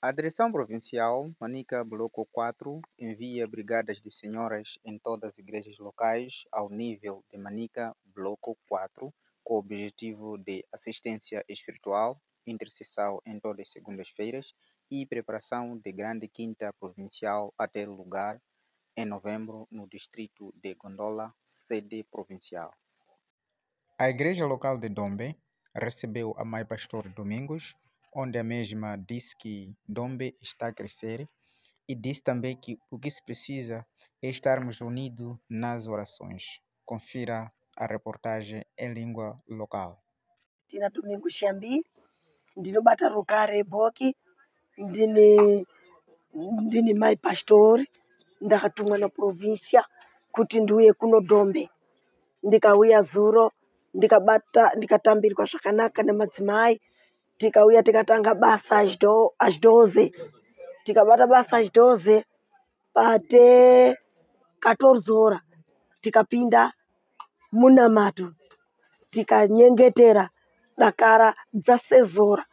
A Direção Provincial, Manica Bloco 4, envia brigadas de senhoras em todas as igrejas locais ao nível de Manica Bloco 4, com o objetivo de assistência espiritual, intercessão em todas as segundas-feiras e preparação de Grande Quinta Provincial a ter lugar em novembro no distrito de Gondola, sede provincial. A igreja local de Dombe recebeu a Mãe Pastor Domingos, onde a mesma disse que Dombe está a crescer e disse também que o que se precisa é estarmos unidos nas orações. Confira a reportagem em língua local. Tina Domingos Xambi, ndinobata rukare boki, ndini Mãe Pastor, ndakatumwa na província kuti ndiuye kuno Dombe. Ndikauya zuro, ndikatambirwa zvakanaka nemadzimai, tikauya tikatanga basa às 12. Tikabata basa às 12, pate 14 horas, tikapinda munamato, tikanyengetera dakara 16 horas,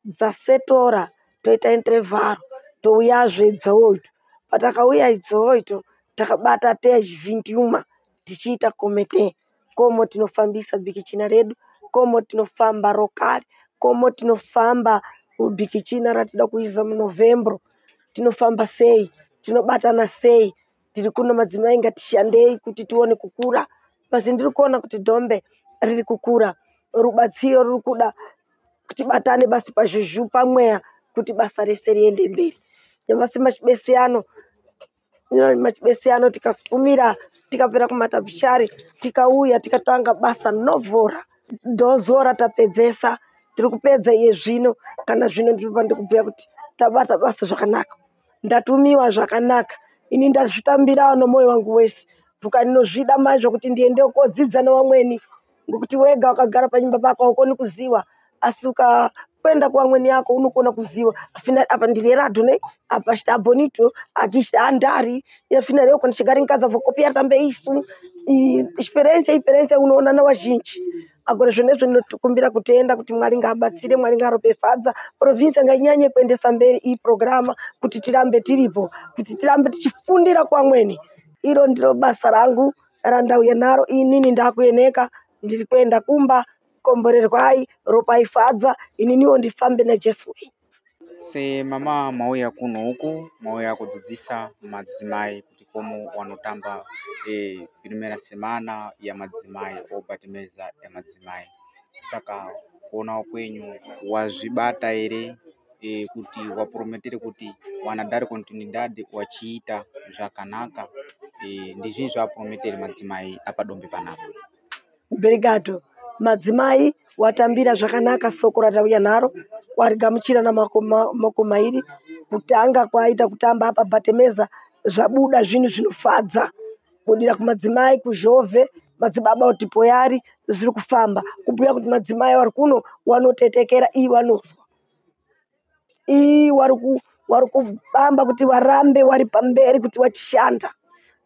17 horas, toita intervalo, touyazve 18. Patakauya 18, takabata até às 21, tichiita komete, como tinofambisa bikichina redu, como tinofamba rokari, como tinofamba ubikichina ratida kuiza mu Novembro, tinofamba sei, tinobatana sei, tiri kuno madzimai ngatishandei kuti tione kukura. Basi ndiri kuona kuti Dombe riri kukura, rubatsiro ruri kuda kuti batane basi pazhuzhu pamweya kuti basa rese riende mberi. Nyamasi machibesiano tikafumira, tikapera kumatapishari, tikauya tikatanga basa 9 horas, 12 horas tapedzesa. Tiri kupedza iye zvino, kana zvino ndiri kubhuya kuti tabata basa zvakanaka, ndatumiwa zvakanaka, ini ndazvitambira nomoyo wangu wese. Ndinozvida mai zvokuti ndiende kodzidza nevamweni, ngokuti wega wakagara panyumba pako haukoni kuziva, asi ukakwenda kuvamweni yako unokona kuziva. Apa ndiri radho ne apa chita bonito akishita andari yafina leo kunichigari nkaza vokopia tambe isu experience unoona na wazhinji. Agora zvenezvo ndinokumbira kutenda kuti Mwari ngaabatsire, Mwari ngaaropefadza province ngainyanye kuendesa mberi iyi programa, kuti tirambe tiripo, kuti tirambe tichifundira kwamweni. Iro ndiro basa rangu randauya naro inini, ndakuyeneka ndiri kuenda kumba komborerwai ropaifadzwa ininiwo ndifambe naJesu. Se mama mauya kuno huku, mauya kudzidzisa madzimai kuti como wanotamba primeira semana ya madzimai obatimeza ya madzimai. Saka kuona kwenyu wazvibata ere kuti waprometere kuti wanadare continuidade wachiita zvakanaka, ndizvi zvaprometere madzimai apa Dombe panapa. Obrigado. Madzimai watambira zvakanaka soko ratauya naro, warigamuchira namako mairi, kutanga kwaita kutamba apa Batemeza zvabuda zvinhu zvinofadza. Kudira kumadzimai kuzhove, madzibaba kuti poyari zviri kufamba, kubhuya kuti madzimai vari kuno wanotetekera iyi wanozwa. Iyi wari kubamba kuti warambe wari pamberi kuti wachishanda.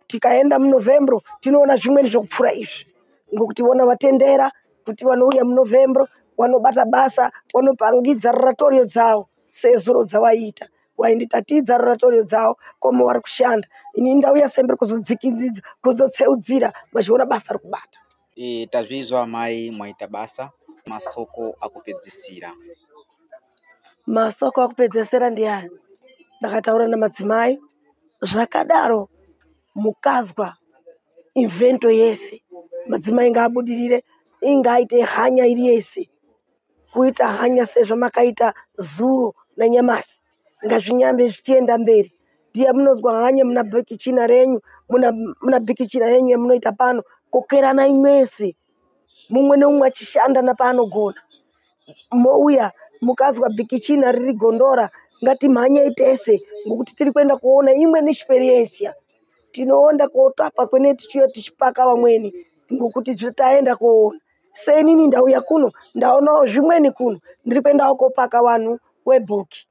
Tikaenda mu Novembro tinoona zvimweni zvokupfura izvi, ngokuti vona vatendera kuti vanouya mu Novembro vanobata basa, vanopangidza roratorio dzavo sezuro dzawaita. Wainditatidza roratorio dzavo komo vari kushanda. Ini ndauya sempre kuzodzikidza, kuzotseudzira, machiona basa rokubata. Tazvizwa mai mwaita basa, masoko akupedzisira. Masoko akupedzesera ndiani? Ndakataura namadzimai zvakadaro mukazwa invento yese, madzimai ngaabudirire, ingaite hanya iri yese, kuita hanya sezvo makaita zuro nanyamasi, ngazvinyambe zvichienda mberi. Ndiye munozwa hanya muna bikichina renyu, muna bikichina yenyu yamunoita pano, kokerana imwese, mumwe neumwe achishanda napaanogona. Mouya mukazwa bikichina riri Gondora, ngatimhanye tese, ngokuti tiri kuenda kuona imweni experience. Tinoenda kotapa kwene tichiyo tichipaka vamweni, ngokuti zvitaenda kuona. Senini ndauya kuno ndaonawo zvimweni kuno, ndiri kuendawo kopaka vanhu webhoki,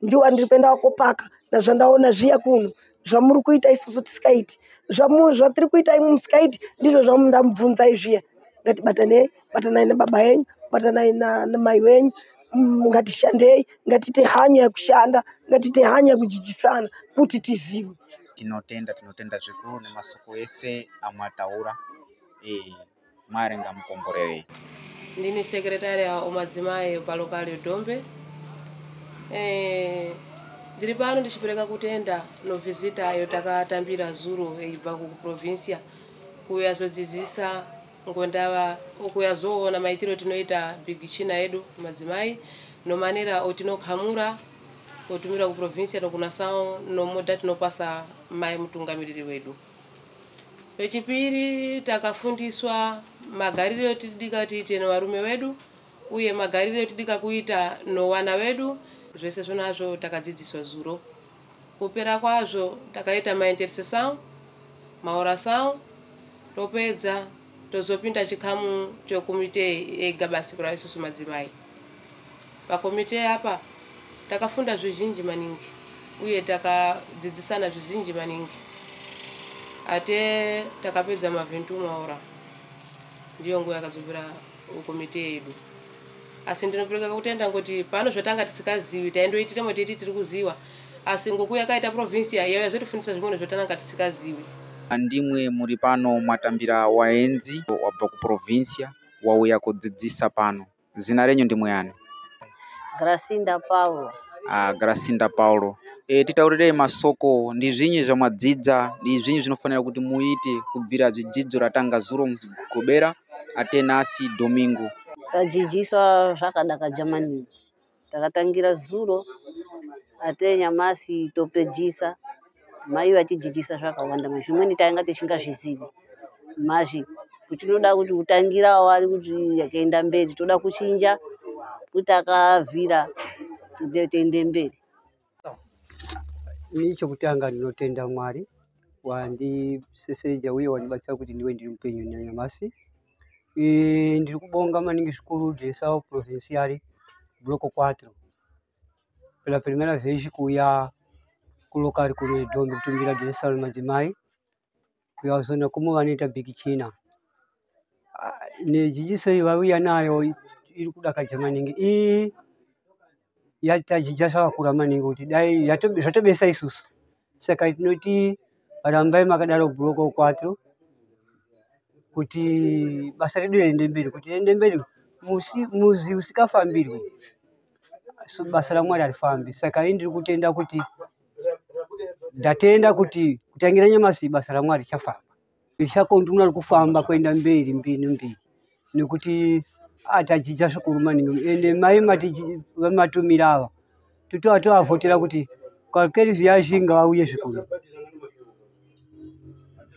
ndiwo ndiri kuendawo kopaka nazvandaona zviya kuno, zvamuri kuita isusu tisikaiti, zvatiri kuita imwe musikaiti ndizvo zvamundamubvunzai zviya. Ngatibatanai, batanai nababa yenyu, batanai namai wenyu, ngatishandei, ngatite hanya ya kushanda, ngatite hanya ya kujijisana kuti tiziwe. Tinotenda zvikuru nemasoko ese amataura marenga mukomborere. Ndini sekretari wa madzimai pa lokali Dombe. Ndiri pano ndichipereka kutenda no visita ayo takatambira zuro eibva ku provincia kuyazodzidzisa ngondawa ukuyazoona maitiro tinoita big china edu madzimai no manera otinokhamura otumira ku provincia no kunasao no moda tinopasa mai mutungamiriri wedu. Pechipiri takafundiswa magariro etidika tiite no varume wedu uye magariro etidika kuita no wana wedu. Zvese zvonazvo takadzidziswa zuro. Kupera kwazvo takaita maintercession, maoração, topedza tozopinda chikamu chokomite egabasi pra isusu madzimai. Pa komite apa takafunda zvizhinji maningi uye takadzidzisana zvizhinji maningi. Ate takapedza maventu maora. Ndiyo nguva yakadzopera komite yedu. Asi ndinopereka kutenda kuti pano zvotanga tisikazivi taendoitira moteti tiri kuziwa asi ngokuya kaita provincia yauya zotifundisa zvimwe zvotanga tisikazivi. Ndimwe muri pano mwatambira waenzi wabva ku provincia wauya kudzidzisa pano. Zina renyu ndimwe yani? Gracinda Paulo. Gracinda Paulo. Titaurire masoko ndi zvinyi zvamadzidza ndi zvinyi zvinofanira kuti muite kubvira zvidzidzo ratanga zuro mugobera ate nasi Domingo. Tadzidziswa zvakadaka maningi. Takatangira zuro ate nyamasi topedzisa mai vatidzidzisa zvakawanda zvimweni tainga tisingazvizivi. Mazvi tinoda kuti utangira wari kuti yakaenda mberi toda kuchinja kuti akavhira tiende mberi. Nicho kutanga ndinotenda Mwari wandiseseja uye wandibatsira kuti ndiwe ndiri mupenyu nyamasi. Ndiri kubonga maningi zvikuru Desao Provincial Bloco 4 pela primera vez kuya kulokari kune Dombe kutumbira Desao madzimai kuyazona como vanoita big china nedzidziso vauya nayo iri kudakaja maningi yatajija zvakakura maningi kuti dai zvatobesa isusu saka tinoti rambai makadaro Bloco 4 kuti basa redu riende mberi, kuti riende mberi muzi usikafambirwe basa la Mwari alifambi. Saka ndiri kutenda kuti ndatenda kuti kutangira nyamasi basa la Mwari chafamba richakonduna kufamba kwenda mberi mbiri nekuti atajija zvikuru maningi ende mai matumira ava toavhotera kuti kwalkeri vyazhinga vauye zvikuru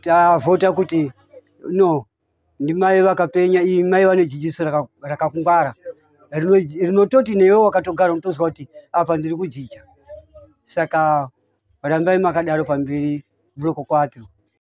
tavhota kuti no ndi mai vakapenya iyi mai vane dzidziso rakakungwara rinototi newe wakatogara unotozwa kuti apa ndiri kujija. Saka rambai makadaro pamberi Bloco 4